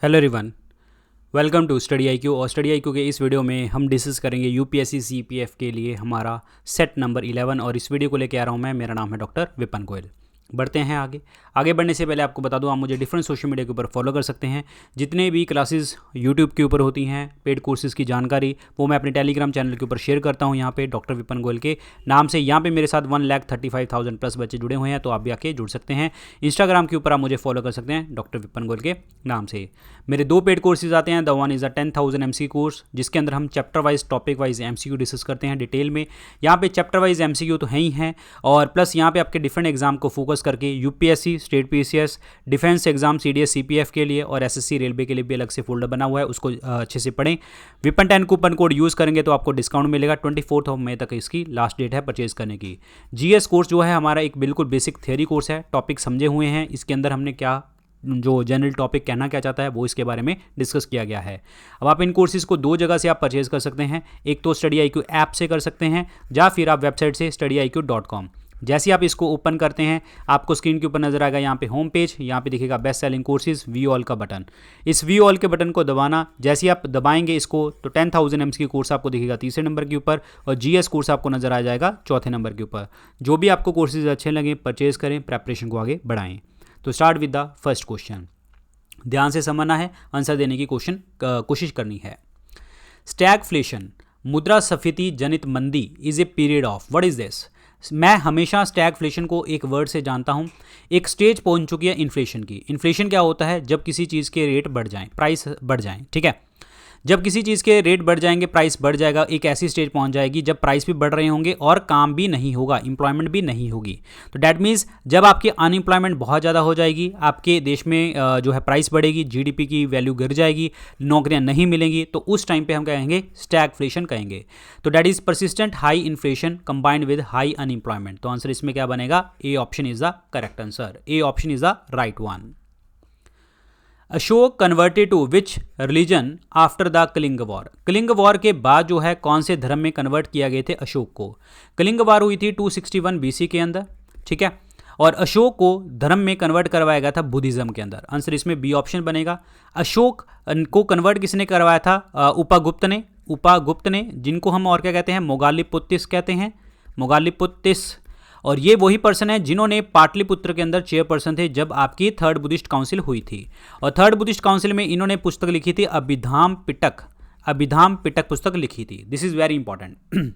Hello everyone, welcome to Study IQ. और Study IQ के इस वीडियो में हम डिस्कस करेंगे यूपीएससी सीपीएफ के लिए हमारा सेट नंबर 11। और इस वीडियो को लेकर आ रहा हूँ मैं, मेरा नाम है डॉक्टर विपिन गोयल। बढ़ते हैं आगे बढ़ने से पहले आपको बता दूं, आप मुझे डिफरेंट सोशल मीडिया के ऊपर फॉलो कर सकते हैं। जितने भी क्लासेस यूट्यूब के ऊपर होती हैं, पेड कोर्सेज़ की जानकारी, वो मैं अपने टेलीग्राम चैनल के ऊपर शेयर करता हूं। यहाँ पे डॉक्टर विपिन गोयल के नाम से यहाँ पे मेरे साथ 1,35,000 प्लस बच्चे जुड़े हुए हैं, तो आप भी आके जुड़ सकते हैं। इंस्टाग्राम के ऊपर आप मुझे फॉलो कर सकते हैं डॉक्टर विपिन गोयल के नाम से। मेरे 2 पेड कोर्सेज आते हैं। The one is the 10,000 MCQ course, जिसके अंदर हम chapter wise, topic wise MCQ discuss करते हैं डिटेल में। यहाँ पे चैप्टर वाइज MCQ तो है ही हैं, और प्लस यहाँ पे आपके डिफरेंट एग्जाम को फोकस करके UPSC, state PCS, defence exam CDS CPF के लिए और SSC रेलवे के लिए भी अलग से फोल्डर बना हुआ है, उसको अच्छे से पढ़ें। विपन 10 कूपन कोड यूज़ करेंगे तो आपको डिस्काउंट मिलेगा। 24 मई तक इसकी लास्ट डेट है परचेज करने की। GS कोर्स जो है हमारा एक बिल्कुल बेसिक थियरी कोर्स है, टॉपिक समझे हुए हैं। इसके अंदर हमने क्या जो जनरल टॉपिक कहना क्या चाहता है वो इसके बारे में डिस्कस किया गया है। अब आप इन कोर्सेज़ को 2 जगह से आप परचेज कर सकते हैं। एक तो स्टडी IQ ऐप से कर सकते हैं, या फिर आप वेबसाइट से studiiq.com। जैसे आप इसको ओपन करते हैं, आपको स्क्रीन के ऊपर नजर आएगा यहाँ पे होम पेज, यहाँ पे दिखेगा best selling courses, view all का बटन। इस वी ऑल के बटन को दबाना, जैसे आप दबाएंगे इसको तो 10,000 MCQ कोर्स आपको दिखेगा 3रे नंबर के ऊपर, और GS कोर्स आपको नजर आ जाएगा 4थे नंबर के ऊपर। जो भी आपको कोर्सेज अच्छे लगे परचेज करें, प्रेपरेशन को आगे बढ़ाएं। तो start with the first question. ध्यान से समझना है, आंसर देने की कोशिश करनी है। स्टैगफ्लेशन, मुद्रास्फीति जनित मंदी, is a period of, what is this? मैं हमेशा स्टैगफ्लेशन को एक वर्ड से जानता हूं। एक स्टेज पहुंच चुकी है इन्फ्लेशन की। इन्फ्लेशन क्या होता है? जब किसी चीज़ के रेट बढ़ जाएं, प्राइस बढ़ जाएं, ठीक है। जब किसी चीज़ के रेट बढ़ जाएंगे, प्राइस बढ़ जाएगा, एक ऐसी स्टेज पहुंच जाएगी जब प्राइस भी बढ़ रहे होंगे और काम भी नहीं होगा, एम्प्लॉयमेंट भी नहीं होगी। तो डैट मीन्स जब आपकी अनएम्प्लॉयमेंट बहुत ज़्यादा हो जाएगी, आपके देश में जो है प्राइस बढ़ेगी, GDP की वैल्यू गिर जाएगी, नौकरियां नहीं मिलेंगी, तो उस टाइम पे हम कहेंगे स्टैगफ्लेशन कहेंगे। तो that is persistent high inflation combined with high unemployment. तो आंसर इसमें क्या बनेगा? A option is the correct answer. A option is the right one. Ashoka converted to which religion after the Kalinga war? Kalinga war के बाद जो है कौन से धर्म में कन्वर्ट किया गए थे अशोक को? कलिंग वॉर हुई थी 261 BC के अंदर, ठीक है। और अशोक को धर्म में कन्वर्ट करवाया गया था बुद्धिज्म के अंदर। आंसर इसमें बी ऑप्शन बनेगा। अशोक को कन्वर्ट किसने करवाया था? उपागुप्त ने, जिनको हम और क्या कहते हैं? मोगालिपुत्तिस कहते हैं, मोगालिपुत्तिस। और ये वही पर्सन है जिन्होंने पाटलिपुत्र के अंदर चेयरपर्सन थे जब आपकी 3rd बुद्धिस्ट काउंसिल हुई थी। और 3rd बुद्धिस्ट काउंसिल में इन्होंने पुस्तक लिखी थी अभिधाम पिटक पुस्तक लिखी थी। This is very important.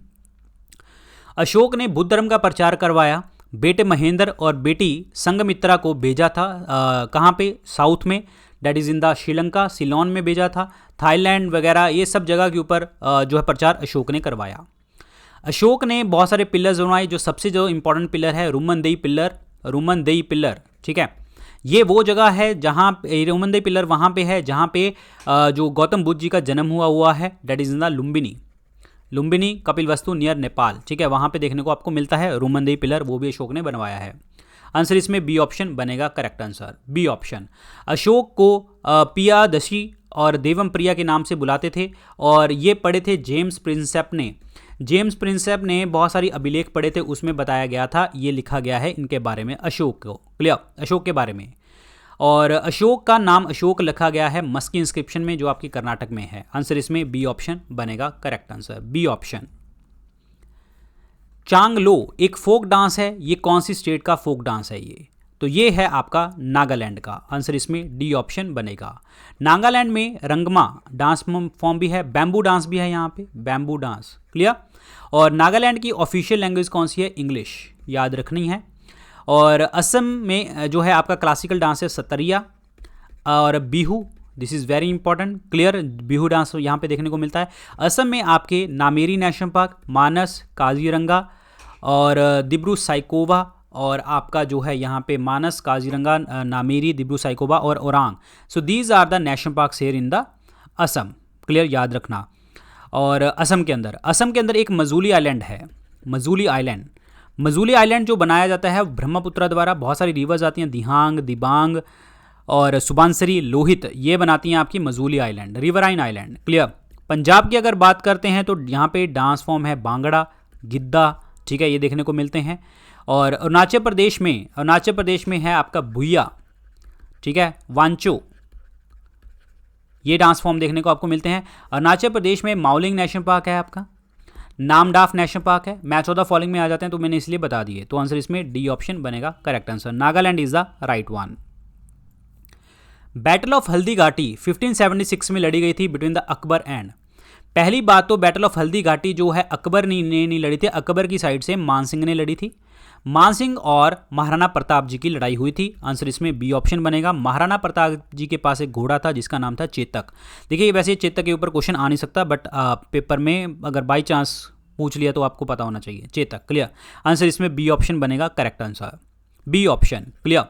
Ashok ने बुद्ध धर्म का प्रचार करवाया। बेटे महेंद्र और बेटी संघमित्रा को भेजा था कहाँ पे? साउथ में, that is in the Sri Lanka, Ceylon में भेजा था। थाईलैंड वगैरह ये सब जगह के ऊपर जो है प्रचार अशोक ने करवाया। अशोक ने बहुत सारे पिलर्स बनवाए। जो सबसे जो इंपॉर्टेंट पिलर है रुमनदेई पिलर, ठीक है। ये वो जगह है जहाँ रुमनदेई पिलर वहाँ पे है जहाँ पे जो गौतम बुद्ध जी का जन्म हुआ है, that is in the Lumbini Kapilavastu near Nepal, ठीक है। वहाँ पे देखने को आपको मिलता है रुमनदेई पिलर, वो भी अशोक ने बनवाया है। आंसर इसमें बी ऑप्शन बनेगा correct answer, B option. Ashoka को पियादशी और देवम प्रिया के नाम से बुलाते थे, और ये पढ़े थे जेम्स प्रिंसेप ने बहुत सारी अभिलेख पढ़े थे, उसमें बताया गया था, ये लिखा गया है इनके बारे में, अशोक के बारे में। और अशोक का नाम अशोक लिखा गया है मस्की इंस्क्रिप्शन में जो आपकी कर्नाटक में है। आंसर इसमें बी ऑप्शन बनेगा करेक्ट आंसर, बी ऑप्शन। चांगलो एक फोक डांस है, ये कौन सी स्टेट का फोक डांस है ये? तो ये है आपका नागालैंड का। आंसर इसमें डी ऑप्शन बनेगा। नागालैंड में रंगमा डांस फॉर्म भी है, बैम्बू डांस भी है यहाँ पे, बैम्बू डांस, क्लियर। और नागालैंड की ऑफिशियल लैंग्वेज कौन सी है? इंग्लिश, याद रखनी है। और असम में जो है आपका क्लासिकल डांस है सतरिया और Bihu, this is very important, clear. Bihu dance यहाँ पे देखने को मिलता है। असम में आपके नामेरी नेशनल पार्क, मानस, काजीरंगा और दिब्रू साइकोवा, और आपका जो है यहाँ पे मानस, काजीरंगा, नामेरी, दिब्रू साइकोवा और Orang. So these are the national parks here in the Assam, clear, याद रखना। और असम के अंदर एक मजूली आइलैंड है, मजूली आइलैंड जो बनाया जाता है ब्रह्मपुत्र द्वारा। बहुत सारी रिवर्स आती हैं, दिहांग, दिबांग और सुबानसरी, लोहित, ये बनाती हैं आपकी Majuli island, riverine island, clear. Punjab की अगर बात करते हैं तो यहाँ पे डांस फॉर्म है बांगड़ा, गिद्दा, ठीक है, ये देखने को मिलते हैं। और अरुणाचल प्रदेश में है आपका भुइया, ठीक है, वांचो, ये डांस फॉर्म देखने को आपको मिलते हैं। अरुणाचल प्रदेश में माउलिंग नेशनल पार्क है आपका, नामडाफ नेशनल पार्क है, मैच ऑफ द फॉलोइंग में आ जाते हैं तो मैंने इसलिए बता दिए, तो आंसर इसमें डी ऑप्शन बनेगा correct answer. Nagaland is the right one. Battle of Haldi Ghati 1576 में लड़ी गई थी बिटवीन द अकबर एंड। पहली बात तो बैटल ऑफ हल्दी घाटी जो है अकबर ने नहीं लड़ी थी, अकबर की साइड से मानसिंह ने लड़ी थी। मानसिंह और महाराणा प्रताप जी की लड़ाई हुई थी। आंसर इसमें बी ऑप्शन बनेगा। महाराणा प्रताप जी के पास एक घोड़ा था जिसका नाम था चेतक। देखिए वैसे चेतक के ऊपर क्वेश्चन आ नहीं सकता, बट पेपर में अगर बाई चांस पूछ लिया तो आपको पता होना चाहिए। चेतक, क्लियर। आंसर इसमें बी ऑप्शन बनेगा correct answer, B option, clear.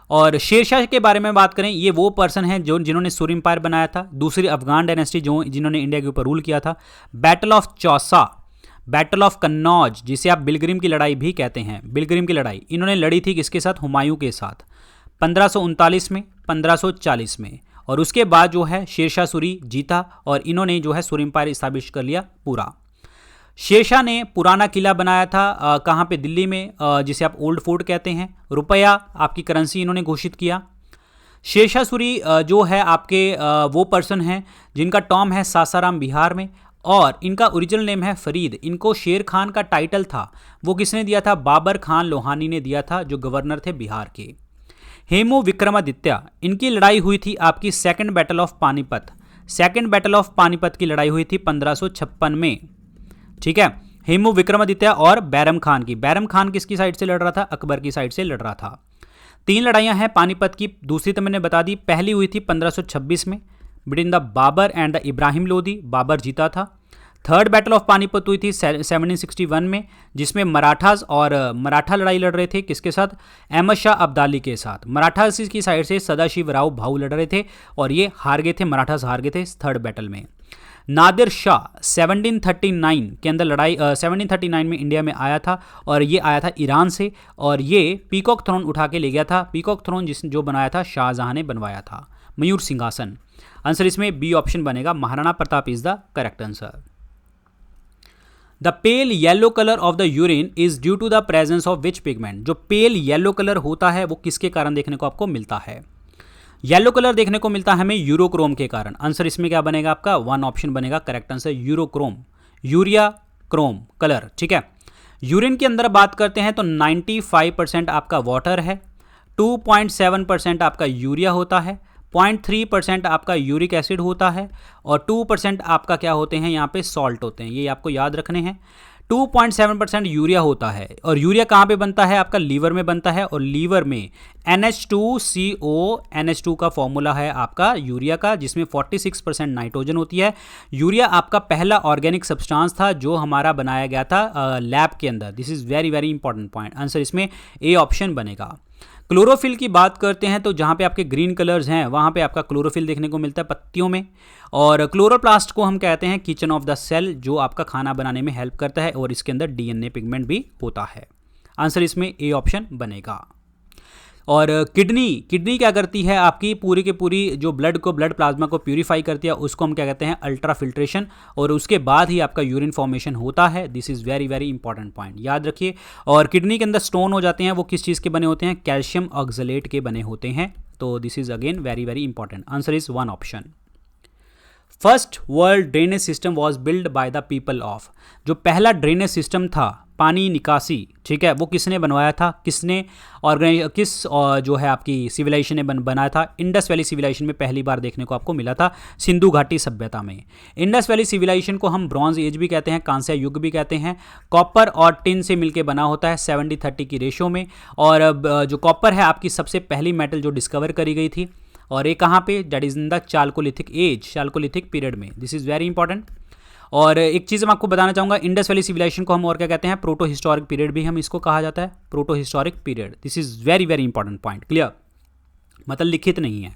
और शेरशाह के बारे में बात करें, ये वो पर्सन है जिन्होंने सूर्य एम्पायर बनाया था, दूसरी अफगान डायनेस्टी जिन्होंने इंडिया के ऊपर रूल किया था। Battle of Chausa, battle of Kannauj जिसे आप बिलग्रिम की लड़ाई भी कहते हैं, बिलग्रिम की लड़ाई इन्होंने लड़ी थी किसके साथ? हुमायूं के साथ, 1539 में, 1540 में। और उसके बाद जो है शेरशाह सूरी जीता और इन्होंने जो है सूर्य एम्पायर इस्टेब्लिश कर लिया पूरा। शेरशाह ने पुराना किला बनाया था कहाँ पे? दिल्ली में, जिसे आप ओल्ड फोर्ट कहते हैं। रुपया आपकी करेंसी इन्होंने घोषित किया। शेरशाह सूरी जो है आपके वो पर्सन हैं जिनका टॉम है सासाराम बिहार में, और इनका ओरिजिनल नेम है फरीद। इनको शेर खान का टाइटल था वो किसने दिया था? बाबर खान लोहानी ने दिया था, जो गवर्नर थे बिहार के। हेमू विक्रमादित्य, इनकी लड़ाई हुई थी आपकी second battle of Panipat. Second battle of Panipat की लड़ाई हुई थी 1556 में, ठीक है। हेमू विक्रमादित्य और बैरम खान की। बैरम खान किसकी साइड से लड़ रहा था? अकबर की साइड से लड़ रहा था। 3 लड़ाइयां हैं पानीपत की, दूसरी तो मैंने बता दी। पहली हुई थी 1526 में between the Babur and the Ibrahim Lodi, Babur जीता था। थर्ड बैटल ऑफ पानीपत हुई थी 1761 में, जिसमें मराठास और मराठा लड़ाई लड़ रहे थे किसके साथ? अहमद शाह अब्दाली के साथ। मराठास की साइड से सदाशिव राव भाऊ लड़ रहे थे और ये हार गए थे, मराठास हार गए थे इस थर्ड बैटल में। नादिर शाह 1739 के अंदर लड़ाई 1739 में इंडिया में आया था और ये आया था ईरान से, और ये पीकॉक थ्रोन उठा के ले गया था। पीकॉक थ्रोन जो बनाया था शाहजहां ने बनवाया था, मयूर सिंहासन। आंसर इसमें बी ऑप्शन बनेगा, Maharana Pratap is the correct answer. The pale yellow colour of the urine is due to the presence of which pigment. जो पेल येलो कलर होता है वो किसके कारण देखने को आपको मिलता है? येलो कलर देखने को मिलता है हमें यूरोक्रोम के कारण। आंसर इसमें क्या बनेगा आपका? 1 ऑप्शन बनेगा correct answer, urochrome, urea Chrome colour, ठीक है। यूरिन के अंदर बात करते हैं तो 95% आपका वाटर है, 2.7% आपका यूरिया होता है, 0.3% आपका यूरिक एसिड होता है और 2% आपका क्या होते हैं यहाँ पे? सॉल्ट होते हैं। ये आपको याद रखने हैं। 2.7% यूरिया होता है और यूरिया कहाँ पे बनता है? आपका लीवर में बनता है, और लीवर में NH2CO NH2 का फॉर्मूला है आपका यूरिया का, जिसमें 46% नाइट्रोजन होती है। यूरिया आपका पहला ऑर्गेनिक सब्सटेंस था जो हमारा बनाया गया था लैब के अंदर। This is very very important point. Answer इसमें ए ऑप्शन बनेगा। क्लोरोफिल की बात करते हैं तो जहाँ पे आपके ग्रीन कलर्स हैं वहाँ पे आपका क्लोरोफिल देखने को मिलता है पत्तियों में, और क्लोरोप्लास्ट को हम कहते हैं किचन ऑफ द सेल, जो आपका खाना बनाने में हेल्प करता है, और इसके अंदर DNA पिगमेंट भी होता है। आंसर इसमें ए ऑप्शन बनेगा। और किडनी क्या करती है? आपकी पूरी की पूरी जो ब्लड प्लाज्मा को प्यूरिफाई करती है, उसको हम क्या कहते हैं? अल्ट्रा फिल्ट्रेशन, और उसके बाद ही आपका यूरिन फॉर्मेशन होता है। This is very very important point, याद रखिए। और किडनी के अंदर स्टोन हो जाते हैं, वो किस चीज़ के बने होते हैं? कैल्शियम ऑक्सलेट के बने होते हैं। तो this is again very very important. Answer is 1 option. First world drainage system was build by the people of. जो पहला ड्रेनेज सिस्टम था पानी निकासी, ठीक है, वो किसने बनवाया था? जो है आपकी सिविलाइजेशन ने बनाया था? इंडस वैली सिविलाइजेशन में पहली बार देखने को आपको मिला था, सिंधु घाटी सभ्यता में। इंडस वैली सिविलाइजेशन को हम ब्रॉन्ज एज भी कहते हैं, कांस्य युग भी कहते हैं। कॉपर और टिन से मिलकर बना होता है 70-30 की रेशो में, और जो कॉपर है आपकी सबसे पहली मेटल जो डिस्कवर करी गई थी, और ये कहाँ पे? That is in the chalcolithic age, chalcolithic period में। This is very important. और एक चीज़ मैं आपको बताना चाहूँगा, इंडस वैली सिविलाइजेशन को हम और क्या कहते हैं? प्रोटो हिस्टोरिक पीरियड भी हम इसको कहा जाता है, proto historic period. This is very very important point, clear, मतलब लिखित नहीं है।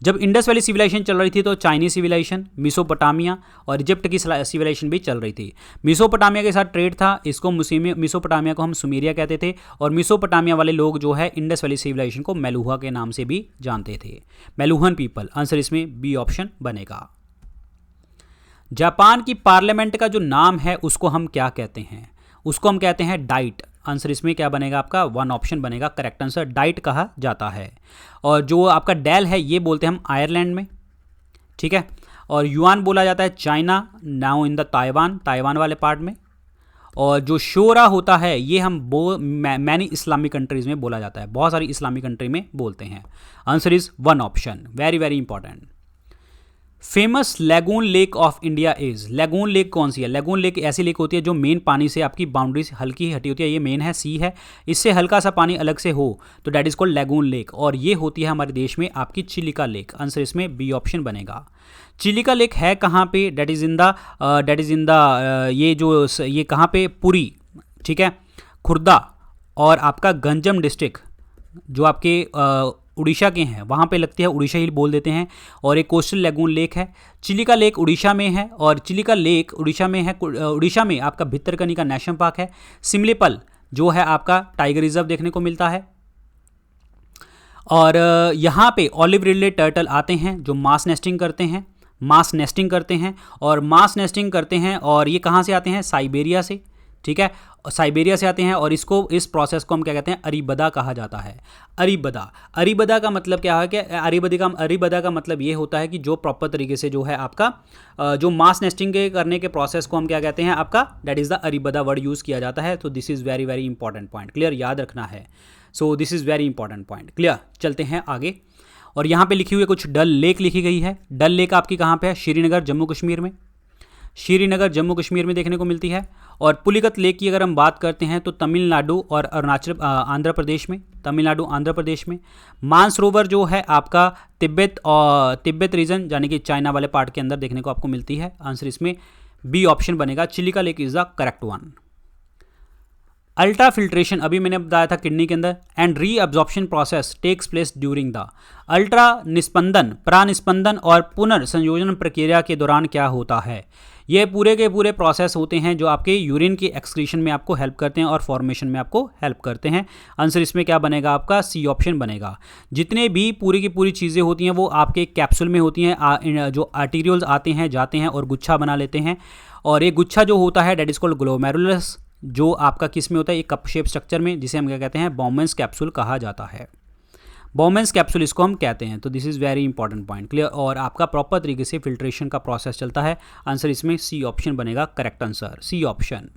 जब इंडस वैली सिविलाइजेशन चल रही थी तो चाइनीज सिविलाइजेशन, मिसोपोटामिया और इजिप्ट की सिविलाइजेशन भी चल रही थी। मिसोपोटामिया के साथ ट्रेड था, इसको मिसोपोटामिया को हम सुमेरिया कहते थे, और मिसोपोटामिया वाले लोग जो है इंडस वैली सिविलाइजेशन को मेलुहा के नाम से भी जानते थे, मेलुहन पीपल। आंसर इसमें बी ऑप्शन बनेगा। जापान की पार्लियामेंट का जो नाम है उसको हम क्या कहते हैं? उसको हम कहते हैं डाइट। आंसर इसमें क्या बनेगा आपका? 1 ऑप्शन बनेगा करेक्ट आंसर, डाइट कहा जाता है। और जो आपका डेल है ये बोलते हैं हम आयरलैंड में, ठीक है। और युआन बोला जाता है China, now in the Taiwan वाले पार्ट में। और जो शोरा होता है ये हम मैनी इस्लामिक कंट्रीज में बोला जाता है, बहुत सारी इस्लामिक कंट्री में बोलते हैं। Answer is 1 option, very very important. Famous lagoon lake of India is, lagoon lake कौन सी है? लैगून लेक ऐसी लेक होती है जो मेन पानी से आपकी बाउंड्री से हल्की हटी होती है, ये मेन है, सी है, इससे हल्का सा पानी अलग से हो तो that is called lagoon lake, और ये होती है हमारे देश में आपकी चिलिका लेक। आंसर इसमें बी ऑप्शन बनेगा। चिलिका लेक है कहाँ पे? डैट इज इन द ये कहाँ पे? पुरी, ठीक है, खुर्दा और आपका गंजम डिस्ट्रिक्ट जो आपके उड़ीसा के हैं वहाँ पे लगती है, उड़ीसा ही बोल देते हैं। और एक कोस्टल लैगून लेक है, चिलिका लेक उड़ीसा में है, और चिलिका लेक उड़ीसा में है। उड़ीसा में आपका भितरकनिका नेशनल पार्क है, सिमलीपल जो है आपका टाइगर रिजर्व देखने को मिलता है। और यहाँ पे ऑलिव रिडले टर्टल आते हैं जो मास नेस्टिंग करते हैं, और ये कहाँ से आते हैं? साइबेरिया से, ठीक है, साइबेरिया से आते हैं। और इस प्रोसेस को हम क्या कहते हैं? अरीबदा कहा जाता है। अरीबदा का मतलब क्या है? कि अरीबदा का मतलब ये होता है कि जो प्रॉपर तरीके से जो है आपका जो मास नेस्टिंग के करने के प्रोसेस को हम क्या कहते हैं? आपका दैट इज़ द अरीबदा वर्ड यूज़ किया जाता है। तो this is very very important point, clear, याद रखना है। So this is very important point, clear. चलते हैं आगे। और यहाँ पे लिखी हुई कुछ डल लेक लिखी गई है। डल लेक आपकी कहाँ पे है? श्रीनगर जम्मू कश्मीर में देखने को मिलती है। और पुलिकत लेक की अगर हम बात करते हैं तो तमिलनाडु और आंध्र प्रदेश में। मानसरोवर जो है आपका तिब्बत रीजन यानी कि चाइना वाले पार्ट के अंदर देखने को आपको मिलती है। आंसर इसमें बी ऑप्शन बनेगा, Chilika lake is the correct one. Ultra filtration अभी मैंने बताया था किडनी के अंदर, and reabsorption process takes place during the. अल्ट्रा निस्पंदन, प्रानिस्पंदन और पुनर्संयोजन प्रक्रिया के दौरान क्या होता है? ये पूरे के पूरे प्रोसेस होते हैं जो आपके यूरिन की एक्सक्रीशन में आपको हेल्प करते हैं और फॉर्मेशन में आपको हेल्प करते हैं। आंसर इसमें क्या बनेगा आपका? सी ऑप्शन बनेगा। जितने भी पूरी की पूरी चीज़ें होती हैं वो आपके कैप्सूल में होती हैं, जो आर्टीरियल्स आते हैं जाते हैं और गुच्छा बना लेते हैं। और ये गुच्छा जो होता है डेट इज कॉल्ड ग्लोमेरुलस, जो आपका किस में होता है? एक कप शेप स्ट्रक्चर में, जिसे हम क्या कहते हैं? बॉम्बेन्स कैप्सूल कहा जाता है। बॉम्बेन्स कैप्सूल इसको हम कहते हैं। तो this is very important point, clear. और आपका प्रॉपर तरीके से फिल्ट्रेशन का प्रोसेस चलता है। आंसर इसमें सी ऑप्शन बनेगा, करेक्ट आंसर सी ऑप्शन।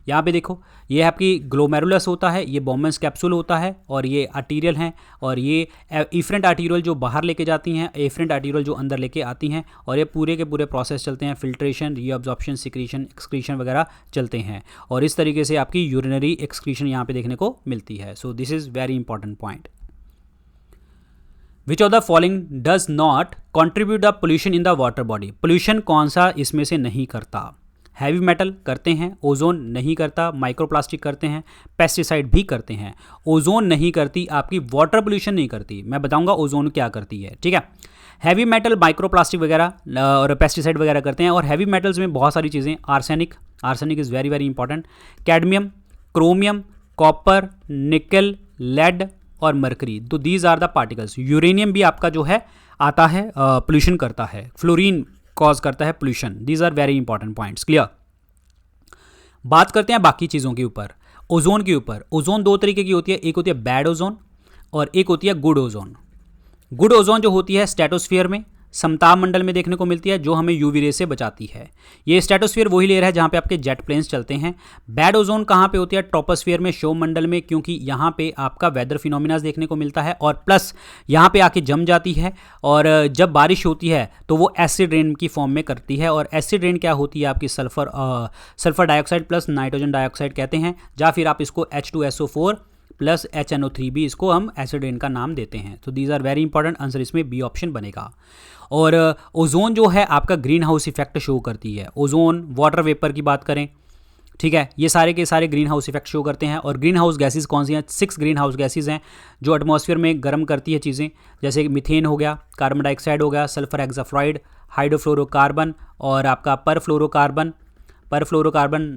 यहाँ पे देखो, ये आपकी ग्लोमेरुलस होता है, ये बॉम्बेन्स कैप्सूल होता है, और ये आर्टीरियल हैं, और ये इफरेंट आर्टीरियल जो बाहर लेके जाती हैं, एफरेंट आर्टीरियल जो अंदर लेके आती हैं। और ये पूरे के पूरे प्रोसेस चलते हैं, फिल्ट्रेशन, रीअब्जॉर्प्शन, सिक्रीशन, एक्सक्रीशन वगैरह चलते हैं। और इस तरीके से आपकी यूरिनरी एक्सक्रीशन यहाँ पे देखने को मिलती है। So this is very important point. Which of the following does not contribute the pollution in the water body? Pollution कौन सा इसमें से नहीं करता? हैवी मेटल करते हैं, ओजोन नहीं करता, माइक्रोप्लास्टिक करते हैं, पेस्टिसाइड भी करते हैं। ओजोन नहीं करती, आपकी वाटर पोल्यूशन नहीं करती। मैं बताऊंगा ओजोन क्या करती है, ठीक है। हैवी मेटल, माइक्रोप्लास्टिक वगैरह और पेस्टिसाइड वगैरह करते हैं। और हैवी मेटल्स में बहुत सारी चीज़ें, arsenic is very very important, cadmium, chromium, copper, nickel, lead और मरकरी। तो these are the particles. Uranium भी आपका जो है आता है, पोल्यूशन करता है। फ्लोरीन कॉज करता है pollution. These are very important points, clear. बात करते हैं बाकी चीज़ों के ऊपर, ओजोन के ऊपर। ओजोन दो तरीके की होती है, एक होती है बैड ओजोन और एक होती है गुड ओजोन। गुड ओजोन जो होती है स्ट्रेटोस्फीयर में, समताप मंडल में देखने को मिलती है, जो हमें यूवी रे से बचाती है। ये स्ट्रेटोस्फीयर वही लेयर है जहाँ पे आपके जेट प्लेन्स चलते हैं। बैड ओजोन कहाँ पे होती है? ट्रोपोस्फीयर में, शोभ मंडल में, क्योंकि यहाँ पे आपका वेदर फिनोमिनास देखने को मिलता है, और प्लस यहाँ पे आके जम जाती है। और जब बारिश होती है तो वो एसिड रेन की फॉर्म में करती है। और एसिड रेन क्या होती है? आपकी sulphur dioxide plus nitrogen dioxide कहते हैं, या फिर आप इसको H2SO4 प्लस HNO3 भी, इसको हम एसिड रेन का नाम देते हैं। तो these are very important. Answer इसमें बी ऑप्शन बनेगा। और ओजोन जो है आपका ग्रीन हाउस इफेक्ट शो करती है। ओजोन, वाटर वेपर की बात करें, ठीक है, ये सारे के सारे ग्रीन हाउस इफेक्ट शो करते हैं। और ग्रीन हाउस गैसेज कौन सी हैं? 6 ग्रीन हाउस गैसेज हैं जो एटमॉस्फेयर में गर्म करती है चीज़ें, जैसे मीथेन हो गया, कार्बन डाइऑक्साइड हो गया, सल्फर हेक्साफ्लोराइड, हाइड्रोफ्लोरोकार्बन और आपका परफ्लोरोकार्बन,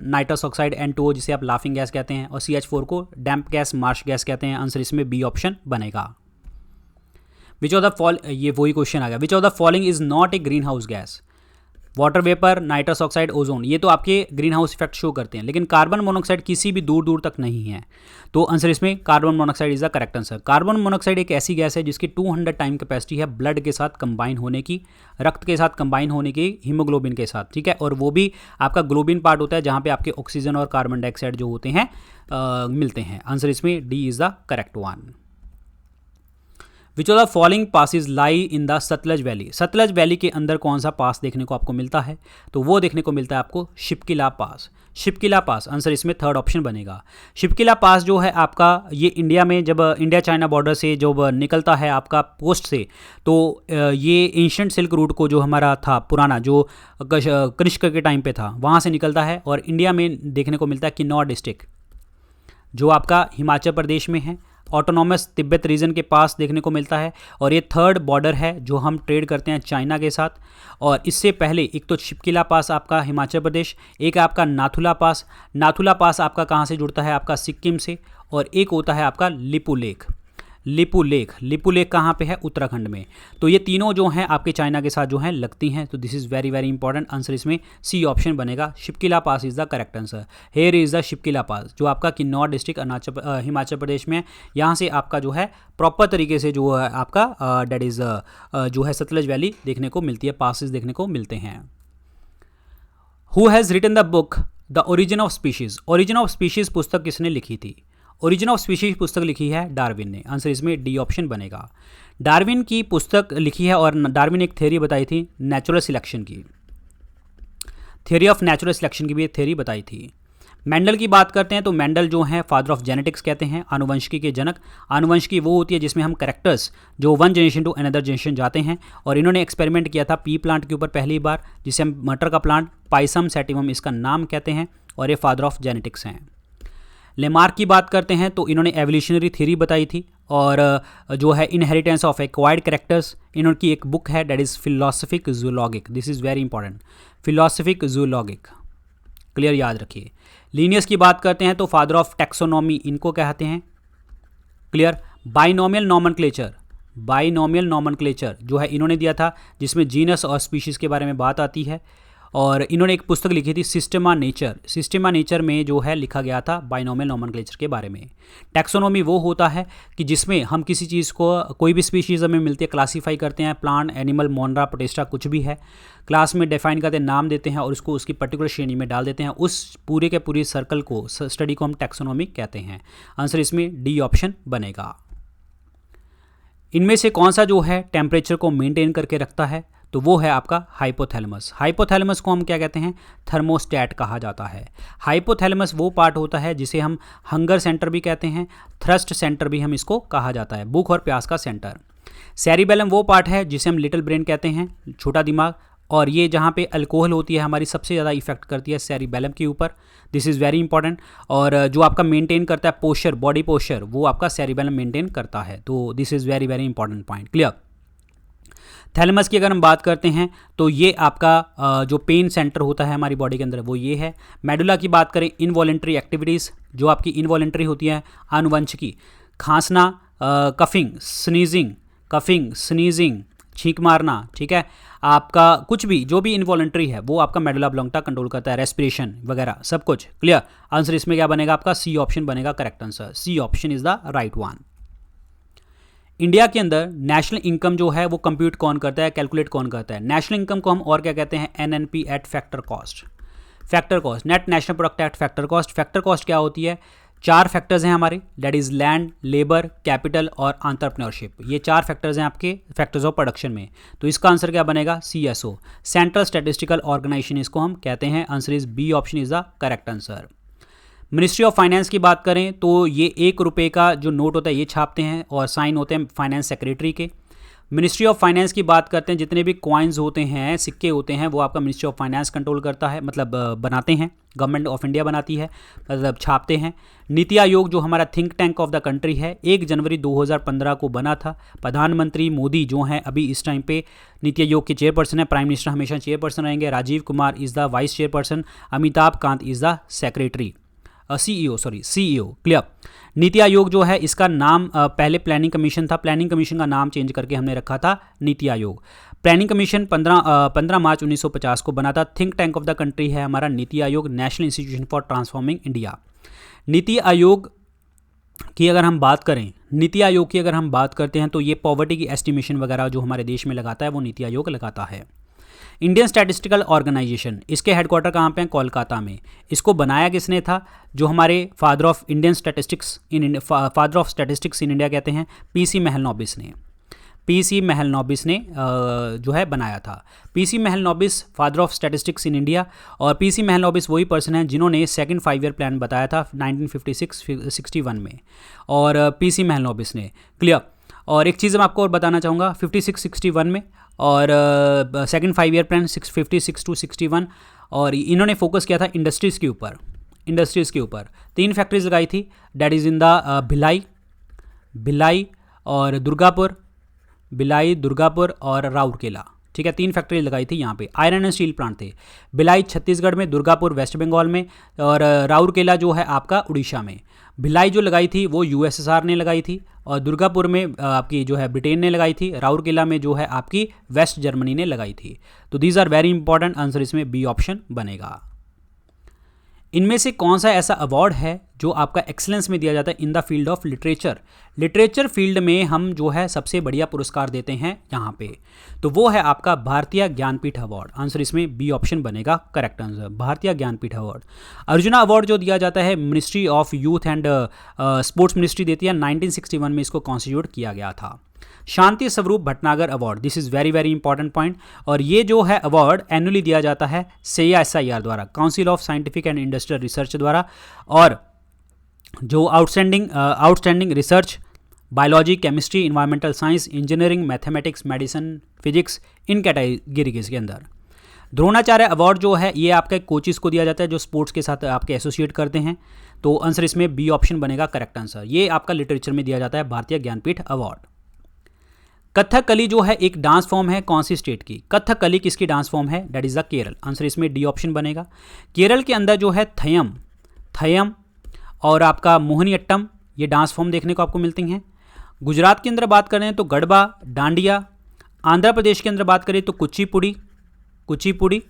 नाइट्रस ऑक्साइड N2O जिसे आप लाफिंग गैस कहते हैं, और CH4 को डैम्प गैस, मार्श गैस कहते हैं। आंसर इसमें बी ऑप्शन बनेगा। विच ऑफ द ये वही क्वेश्चन आ गया, विच of the following is not a green house gas? Water vapour, nitrous oxide, ozone, ये तो आपके ग्रीन हाउस इफेक्ट शो करते हैं, लेकिन कार्बन मोनोऑक्साइड किसी भी दूर दूर तक नहीं है। तो आंसर इसमें carbon monoxide is the correct answer. Carbon monoxide एक ऐसी गैस है जिसकी 200 टाइम कैपेसिटी है ब्लड के साथ कंबाइन होने की, रक्त के साथ कंबाइन होने की, हीमोग्लोबिन के साथ, ठीक है। और वो भी आपका ग्लोबिन पार्ट होता है जहाँ पे आपके ऑक्सीजन और कार्बन डाइऑक्साइड जो होते हैं मिलते हैं। आंसर इसमें D is the correct one. Which of the following passes lie in the Sutlej valley? Sutlej valley के अंदर कौन सा पास देखने को आपको मिलता है? तो वो देखने को मिलता है आपको शिपकिला पास। शिपकिला पास, आंसर इसमें थर्ड ऑप्शन बनेगा। शिपकिला पास जो है आपका, ये इंडिया में जब इंडिया चाइना बॉर्डर से जब निकलता है आपका पोस्ट से, तो ये एंशिएंट सिल्क रूट को जो हमारा था पुराना, जो कनिष्क के टाइम पे था, वहाँ से निकलता है और इंडिया में देखने को मिलता है किन्नौर डिस्ट्रिक्ट जो आपका हिमाचल प्रदेश में है, ऑटोनॉमस तिब्बत रीजन के पास देखने को मिलता है। और ये थर्ड बॉर्डर है जो हम ट्रेड करते हैं चाइना के साथ। और इससे पहले एक तो शिपकिला पास आपका हिमाचल प्रदेश, एक आपका नाथुला पास। नाथुला पास आपका कहाँ से जुड़ता है? आपका सिक्किम से। और एक होता है आपका लिपू लेक। लिपू लेक कहाँ पे है? उत्तराखंड में। तो ये तीनों जो हैं आपके चाइना के साथ जो हैं लगती हैं। तो this is very very important. Answer इसमें सी ऑप्शन बनेगा। Shipkila pass is the correct answer. Here is the Shipkila pass जो आपका किन्नौर डिस्ट्रिक्ट हिमाचल प्रदेश में है। यहाँ से आपका जो है प्रॉपर तरीके से जो है आपका डेट इज़ जो है सतलज वैली देखने को मिलती है, पासिस देखने को मिलते हैं। Who has written the book the origin of species? Origin of species पुस्तक किसने लिखी थी? ओरिजिन ऑफ स्पीशीज पुस्तक लिखी है डार्विन ने। आंसर इसमें डी ऑप्शन बनेगा। डार्विन की पुस्तक लिखी है और डार्विन एक थ्योरी बताई थी नेचुरल सिलेक्शन की, थ्योरी ऑफ नेचुरल सिलेक्शन की भी एक थ्योरी बताई थी। मेंडल की बात करते हैं तो मेंडल जो है फादर ऑफ जेनेटिक्स कहते हैं, आनुवंशिकी के जनक। आनुवंशिकी वो होती है जिसमें हम कैरेक्टर्स जो one generation to another generation जाते हैं। और इन्होंने एक्सपेरिमेंट किया था पी प्लांट के ऊपर पहली बार, जिसे हम मटर का प्लांट पाइसम सैटिवम इसका नाम कहते हैं। और ये फादर ऑफ जेनेटिक्स हैं। लेमार्क की बात करते हैं तो इन्होंने एवोल्यूशनरी थ्योरी बताई थी। और जो है इनहेरिटेंस ऑफ एक्वायर्ड कैरेक्टर्स, इन्होंने एक बुक है that is philosophic zoologic. This is very important, philosophic zoologic, clear याद रखिए। लीनियस की बात करते हैं तो फादर ऑफ टैक्सोनॉमी इनको कहते हैं, क्लियर। बाइनोमियल नॉमेनक्लेचर जो है इन्होंने दिया था, जिसमें जीनस और स्पीशीज़ के बारे में बात आती है। और इन्होंने एक पुस्तक लिखी थी सिस्टमा नेचर में जो है लिखा गया था बाइनोमियल नॉमेनक्लेचर के बारे में। टैक्सोनॉमी वो होता है कि जिसमें हम किसी चीज़ को, कोई भी स्पीशीज़ हमें मिलती है, क्लासीफाई करते हैं, प्लांट, एनिमल, मोनरा, प्रोटिस्टा, कुछ भी है, क्लास में डिफाइन करते हैं, नाम देते हैं और उसको उसकी पर्टिकुलर श्रेणी में डाल देते हैं। उस पूरे के पूरी सर्कल को, स्टडी को हम टैक्सोनॉमी कहते हैं। आंसर इसमें डी ऑप्शन बनेगा। इनमें से कौन सा जो है टेम्परेचर को मेंटेन करके रखता है? तो वो है आपका हाइपोथैलेमस। हाइपोथैलेमस को हम क्या कहते हैं? थर्मोस्टैट कहा जाता है। हाइपोथैलेमस वो पार्ट होता है जिसे हम हंगर सेंटर भी कहते हैं, थ्रस्ट सेंटर भी हम इसको कहा जाता है, भूख और प्यास का सेंटर। सेरिबेलम वो पार्ट है जिसे हम लिटिल ब्रेन कहते हैं, छोटा दिमाग। और ये जहाँ पे अल्कोहल होती है हमारी सबसे ज़्यादा इफेक्ट करती है सेरिबेलम के ऊपर। This is very important. और जो आपका मेंटेन करता है पोस्चर, बॉडी पोस्चर, वो आपका सेरिबेलम मेंटेन करता है। तो this is very very important point, clear. Thalamus की अगर हम बात करते हैं तो ये आपका जो पेन सेंटर होता है हमारी बॉडी के अंदर वो ये है। मेडुला की बात करें, इनवॉलेंट्री एक्टिविटीज़ जो आपकी इनवॉलेंट्री होती है, आनुवंशिकी, खांसना, कफिंग, स्नीजिंग, छींक मारना, ठीक है, आपका कुछ भी जो भी इनवॉलेंट्री है वो आपका मेडुला ऑब्लोंगटा कंट्रोल करता है, रेस्पिरेशन वगैरह सब कुछ, क्लियर। आंसर इसमें क्या बनेगा? आपका सी ऑप्शन बनेगा correct answer. C option is the right one. India के अंदर नेशनल इनकम जो है वो कंप्यूट कौन करता है, कैलकुलेट कौन करता है? नेशनल इनकम को हम और क्या कहते हैं? NNP eight factor cost. Factor cost, net national product at factor cost. Factor cost क्या होती है? 4 फैक्टर्स हैं हमारे, that is land, labour, capital और एंटरप्रेन्योरशिप। ये 4 फैक्टर्स हैं आपके फैक्टर्स ऑफ प्रोडक्शन में। तो इसका आंसर क्या बनेगा? CSO, सेंट्रल स्टैटिस्टिकल ऑर्गेनाइजेशन इसको हम कहते हैं। Answer is B option is the correct answer. Ministry of finance की बात करें तो ये 1 रुपये का जो नोट होता है ये छापते हैं और साइन होते हैं फाइनेंस सेक्रेटरी के। मिनिस्ट्री ऑफ फाइनेंस की बात करते हैं, जितने भी कॉइन्स होते हैं, सिक्के होते हैं, वो आपका मिनिस्ट्री ऑफ फाइनेंस कंट्रोल करता है, मतलब बनाते हैं, गवर्नमेंट ऑफ इंडिया बनाती है, मतलब छापते हैं। नीति आयोग जो हमारा think tank of the country है, 1 जनवरी 2015 को बना था। प्रधानमंत्री मोदी जो हैं अभी इस टाइम पे नीति आयोग के चेयरपर्सन है, प्राइम मिनिस्टर हमेशा चेयरपर्सन रहेंगे। Rajiv Kumar is the vice chairperson, Amitabh Kant is the secretary. CEO clear. NITI Aayog जो है इसका नाम पहले प्लानिंग कमीशन था, प्लानिंग कमीशन का नाम चेंज करके हमने रखा था नीति आयोग। प्लानिंग कमीशन 15 मार्च 1950 को बना था। Think tank of the country है हमारा NITI Aayog, national institution for transforming India. NITI Aayog की अगर हम बात करें, नीति आयोग की अगर हम बात करते हैं तो ये पॉवर्टी की एस्टिमेशन वगैरह जो हमारे देश में लगाता है वो नीति आयोग लगाता है। इंडियन स्टैटिस्टिकल ऑर्गेनाइजेशन, इसके हेडक्वार्टर कहाँ पे हैं? कोलकाता में। इसको बनाया किसने था? जो हमारे father of statistics in India कहते हैं, पीसी महलनोबिस ने। पीसी महलनोबिस ने जो है बनाया था। PC Mahalanobis father of statistics in India, और पीसी महलनोबिस वही पर्सन है जिन्होंने सेकंड 5 ईयर प्लान बताया था 1956-61 में, और पीसी महलनोबिस ने। क्लियर। और एक चीज़ मैं आपको और बताना चाहूँगा, 56-61 में और सेकंड 5 ईयर प्लान 56 to 61, और इन्होंने फोकस किया था इंडस्ट्रीज़ के ऊपर। 3 फैक्ट्रीज लगाई थी, that is in the Bhilai और दुर्गापुर और राउरकेला। ठीक है, 3 फैक्ट्री लगाई थी यहाँ पे। आयरन एंड स्टील प्लांट थे, भिलाई छत्तीसगढ़ में, दुर्गापुर वेस्ट बंगाल में, और राउरकेला जो है आपका उड़ीसा में। भिलाई जो लगाई थी वो यूएसएसआर ने लगाई थी, और दुर्गापुर में आपकी जो है ब्रिटेन ने लगाई थी, राउरकेला में जो है आपकी वेस्ट जर्मनी ने लगाई थी। तो these are very important, answer इसमें बी ऑप्शन बनेगा। इनमें से कौन सा ऐसा अवार्ड है जो आपका एक्सीलेंस में दिया जाता है in the field of literature? Literature field में हम जो है सबसे बढ़िया पुरस्कार देते हैं यहाँ पे, तो वो है आपका भारतीय ज्ञानपीठ अवार्ड। आंसर इसमें बी ऑप्शन बनेगा करेक्ट आंसर, भारतीय ज्ञानपीठ अवार्ड। अर्जुना अवार्ड जो दिया जाता है ministry of youth and sports ministry देती है, 1961 में इसको कॉन्स्टिट्यूट किया गया था। Shanti Swarup Bhatnagar award, this is very very important point, और ये जो है अवार्ड एनुअली दिया जाता है CISIR द्वारा, council of scientific and industrial research द्वारा, और जो outstanding research biology, chemistry, environmental science, engineering, mathematics, medicine, physics, इन कैटेगरी के अंदर। द्रोणाचार्य अवार्ड जो है ये आपके कोचेस को दिया जाता है जो स्पोर्ट्स के साथ आपके एसोसिएट करते हैं, तो आंसर इसमें बी ऑप्शन बनेगा करेक्ट आंसर। ये आपका लिटरेचर में दिया जाता है भारतीय ज्ञानपीठ अवार्ड। कथकली जो है एक डांस फॉर्म है कौन सी स्टेट की? कथकली किसकी डांस फॉर्म है? That is the Kerala. Answer इसमें डी ऑप्शन बनेगा। केरल के अंदर जो है थयम और आपका मोहिनीअट्टम, ये डांस फॉर्म देखने को आपको मिलती हैं। गुजरात के अंदर बात करें तो गरबा, डांडिया। आंध्र प्रदेश के अंदर बात करें तो कुचिपुड़ी।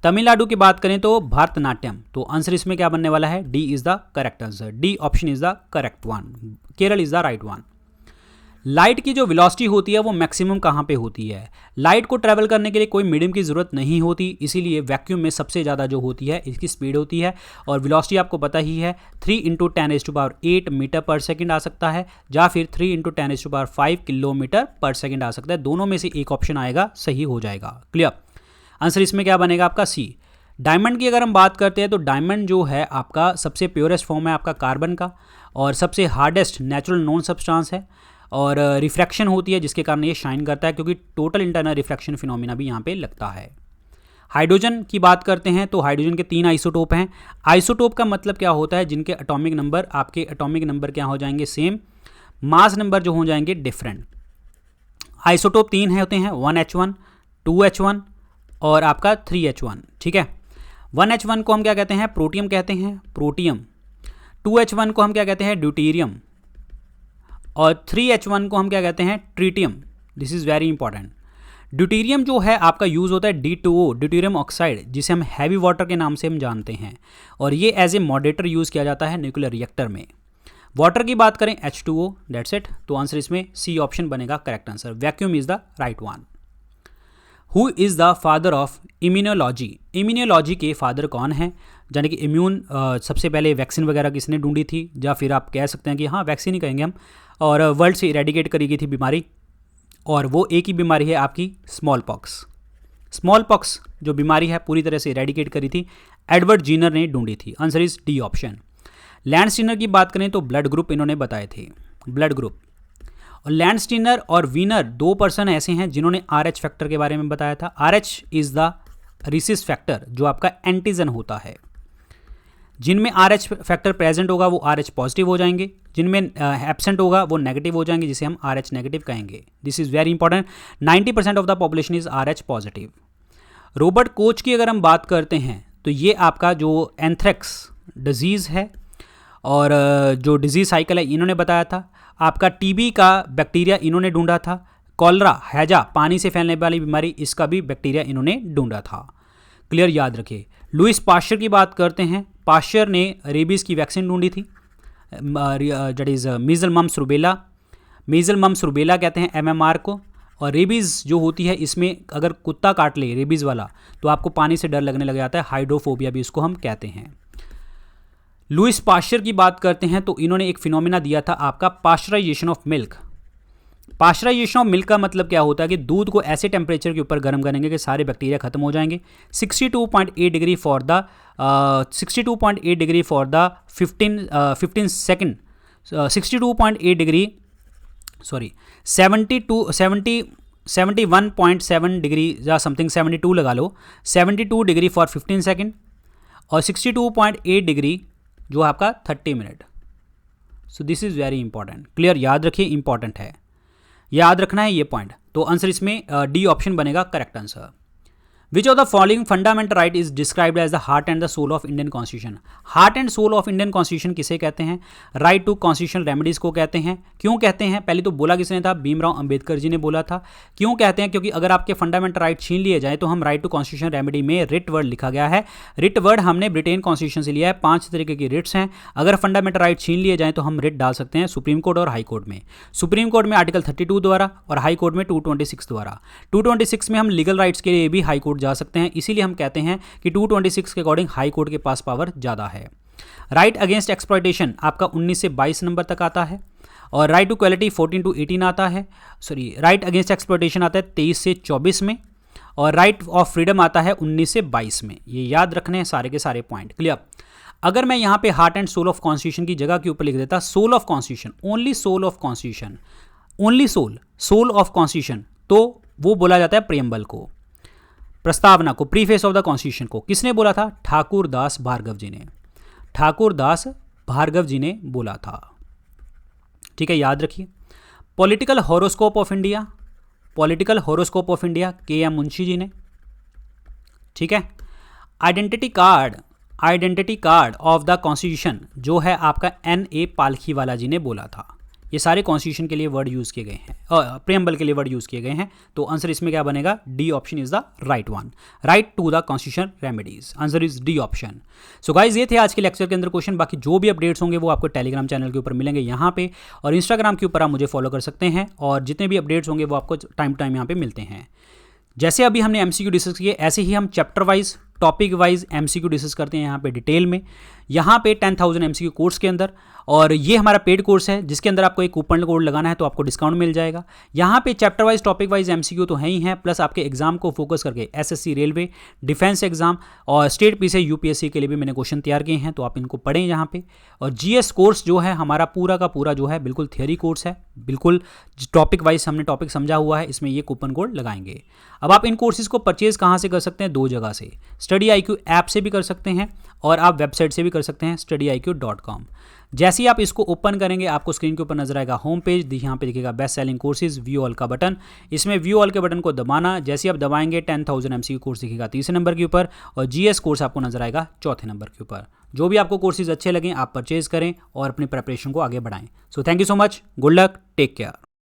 तमिलनाडु की बात करें तो भरतनाट्यम। तो आंसर इसमें क्या बनने वाला है? D is the correct answer. D option is the correct one, Kerala is the right one. Light की जो वेलोसिटी होती है वो मैक्सिमम कहाँ पे होती है? लाइट को ट्रैवल करने के लिए कोई मीडियम की ज़रूरत नहीं होती, इसीलिए वैक्यूम में सबसे ज़्यादा जो होती है इसकी स्पीड होती है, और वेलोसिटी आपको पता ही है 3 × 10⁸ मीटर पर सेकंड आ सकता है, या फिर 3 × 10⁵ किलोमीटर पर सेकंड आ सकता है। दोनों में से एक ऑप्शन आएगा, सही हो जाएगा। क्लियर। आंसर इसमें क्या बनेगा आपका? सी। डायमंड की अगर हम बात करते हैं तो डायमंड जो है आपका सबसे प्योरेस्ट फॉर्म है आपका कार्बन का, और सबसे हार्डेस्ट नेचुरल नॉन सब्सटेंस है, और रिफ्रैक्शन होती है जिसके कारण ये शाइन करता है, क्योंकि टोटल इंटरनल रिफ्रैक्शन फिनोमिना भी यहाँ पे लगता है। हाइड्रोजन की बात करते हैं तो हाइड्रोजन के 3 आइसोटोप हैं। आइसोटोप का मतलब क्या होता है? जिनके एटॉमिक नंबर, आपके एटॉमिक नंबर क्या हो जाएंगे? सेम। मास नंबर जो हो जाएंगे डिफरेंट। आइसोटोप 3 होते हैं, 1H1, 2H1 और आपका 3H1। ठीक है, 1H1 को हम क्या कहते हैं? प्रोटियम कहते हैं, प्रोटियम। 2H1 को हम क्या कहते हैं? ड्यूटेरियम। और 3H1 को हम क्या कहते हैं? Tritium. This is very important. Deuterium जो है आपका यूज़ होता है D2O, ड्यूटेरियम ऑक्साइड, जिसे हम हैवी वाटर के नाम से हम जानते हैं, और ये एज ए मॉडरेटर यूज़ किया जाता है न्यूक्लियर रिएक्टर में। वाटर की बात करें H2O, दैट्स इट। तो आंसर इसमें सी ऑप्शन बनेगा correct answer. Vacuum is the right one. Who is the father of immunology? Immunology के फादर कौन हैं? यानी कि इम्यून सबसे पहले वैक्सीन वगैरह किसने ढूंढी थी, या फिर आप कह सकते हैं कि हाँ वैक्सीन ही कहेंगे हम, और वर्ल्ड से इरेडिकेट करी गई थी बीमारी, और वो एक ही बीमारी है आपकी स्मॉल पॉक्स जो बीमारी है पूरी तरह से इरेडिकेट करी थी एडवर्ड जीनर ने ढूंढी थी। Answer is D option. Landsteiner की बात करें तो ब्लड ग्रुप इन्होंने बताए थे, ब्लड ग्रुप। और लैंडस्टीनर और वीनर 2 पर्सन ऐसे हैं जिन्होंने RH फैक्टर के बारे में बताया था। RH इज द रिसिस फैक्टर जो आपका एंटीजन होता है। जिनमें RH फैक्टर प्रेजेंट होगा वो RH पॉजिटिव हो जाएंगे, जिनमें एब्सेंट होगा वो नेगेटिव हो जाएंगे, जिसे हम RH नेगेटिव कहेंगे। This is very important. 90% of the population is RH positive. Robert Koch की अगर हम बात करते हैं तो ये आपका जो एंथ्रेक्स डिजीज़ है और जो डिजीज साइकिल है इन्होंने बताया था। आपका टीबी का बैक्टीरिया इन्होंने ढूंढा था। कॉलरा, हैजा, पानी से फैलने वाली बीमारी, इसका भी बैक्टीरिया इन्होंने ढूंढा था। क्लियर, याद रखिए। लुईस पाश्चर की बात करते हैं। पाश्चर ने रेबीज़ की वैक्सीन ढूंढी थी, that is measles mumps rubella. Measles mumps rubella कहते हैं MMR को। और रेबीज़ जो होती है इसमें अगर कुत्ता काट ले रेबीज़ वाला तो आपको पानी से डर लगने लग जाता है, हाइड्रोफोबिया भी इसको हम कहते हैं। लुईस पाश्चर की बात करते हैं तो इन्होंने एक फिनोमिना दिया था आपका pasteurisation of milk. Pasteurisation of milk का मतलब क्या होता है कि दूध को ऐसे टेम्परेचर के ऊपर गर्म करेंगे कि सारे बैक्टीरिया खत्म हो जाएंगे। 62.8 degree for the 62.8 degree for the 15 second, 62.8 degree, sorry 71.7 degree या समथिंग 72 लगा लो, 72 डिग्री फॉर 15 सेकेंड और 62.8 डिग्री जो आपका 30 minute. So this is very important. Clear, याद रखिए, इंपॉर्टेंट है, याद रखना है ये पॉइंट। तो आंसर इसमें डी ऑप्शन बनेगा correct answer. Which of the following fundamental right is described as the heart and the soul of Indian constitution. Heart and soul of Indian constitution किसे कहते हैं? राइट टू कॉन्स्टिट्यूशनल रेमेडीज को कहते हैं। क्यों कहते हैं? पहले तो बोला किसने था? भीमराव अंबेडकर जी ने बोला था। क्यों कहते हैं? क्योंकि अगर आपके फंडामेंटल राइट छीन लिए जाए तो हम राइट टू कॉन्स्टिट्यूशन रेमेडी में रिट वर्ड लिखा गया है। रिट वर्ड हमने ब्रिटेन कॉन्स्टिट्यूशन से लिया है। 5 तरीके की रिट्स हैं। अगर फंडामेंटल राइट छीन लिए जाए तो हम रिट डाल सकते हैं सुप्रीम कोर्ट और हाई कोर्ट में। सुप्रीम कोर्ट में आर्टिकल 32 द्वारा और हाई कोर्ट में 226 द्वारा। 226 में हम लीगल राइट्स के लिए भी हाई कोर्ट जा सकते हैं, इसीलिए हम कहते हैं कि 226 के अकॉर्डिंग हाई कोर्ट के पास पावर ज़्यादा है। राइट अगेंस्ट एक्सप्लॉयटेशन आपका 19 से 22 नंबर तक आता है और राइट टू क्वालिटी 14 to 18 आता है। सॉरी, राइट अगेंस्ट एक्सप्लॉयटेशन आता है 23 से 24 में और राइट ऑफ फ्रीडम आता है 19 से 22 में। ये याद रखने हैं सारे के सारे पॉइंट। क्लियर। अगर मैं यहाँ पे heart and soul of constitution की जगह के ऊपर लिख देता soul of constitution, only soul of constitution, only soul of constitution, तो वो बोला जाता है प्रियम्बल को, प्रस्तावना को, प्रीफेस ऑफ द कॉन्स्टिट्यूशन को। किसने बोला था? ठाकुर दास भार्गव जी ने। ठाकुर दास भार्गव जी ने बोला था। ठीक है, याद रखिए। Political horoscope of India, political horoscope of India KM Munshi ji ने। ठीक है। Identity card of the constitution जो है आपका NA पालखीवाला जी ने बोला था। ये सारे कॉन्स्टिट्यूशन के लिए वर्ड यूज़ किए गए हैं, प्रियम्बल के लिए वर्ड यूज़ किए गए हैं। तो आंसर इसमें क्या बनेगा? D option is the right one, right to the constitution remedies. Answer is D option. So guys, ये थे आज के लेक्चर के अंदर क्वेश्चन। बाकी जो भी अपडेट्स होंगे वो आपको टेलीग्राम चैनल के ऊपर मिलेंगे यहाँ पे, और इंस्टाग्राम के ऊपर आप मुझे फॉलो कर सकते हैं, और जितने भी अपडेट्स होंगे वो आपको टाइम टू टाइम यहाँ पे मिलते हैं। जैसे अभी हमने MCQ डिस्कस किए, ऐसे ही हम chapter wise, topic wise MCQ discuss करते हैं यहाँ पे डिटेल में। यहाँ पे 10,000 MCQ कोर्स के अंदर, और ये हमारा पेड कोर्स है जिसके अंदर आपको एक कूपन कोड लगाना है तो आपको डिस्काउंट मिल जाएगा। यहाँ पे chapter wise, topic wise MCQ तो है ही है, प्लस आपके एग्जाम को फोकस करके SSC, रेलवे, डिफेंस एग्जाम और स्टेट पीछे UPSC के लिए भी मैंने क्वेश्चन तैयार किए हैं, तो आप इनको पढ़ें यहाँ पे। और GS कोर्स जो है हमारा पूरा का पूरा जो है बिल्कुल थियरी कोर्स है, बिल्कुल टॉपिक वाइज हमने टॉपिक समझा हुआ है, इसमें ये कूपन कोड लगाएंगे। अब आप इन कोर्सेज को परचेज कहाँ से कर सकते हैं? 2 जगह से, StudyIQ ऐप से भी कर सकते हैं और आप वेबसाइट से भी कर सकते हैं, studyiq.com। जैसे ही आप इसको ओपन करेंगे आपको स्क्रीन के ऊपर नजर आएगा होम पेज, यहाँ पे दिखेगा best selling courses, view all का बटन। इसमें व्यू ऑल के बटन को दबाना, जैसे ही आप दबाएंगे 10,000 MCQ कोर्स दिखेगा 3 नंबर के ऊपर, और GS कोर्स आपको नजर आएगा 4 नंबर के ऊपर। जो भी आपको कोर्सेज अच्छे लगें आप परचेज करें और अपनी प्रिपरेशन को आगे बढ़ाएं। So thank you so much, good luck, take care.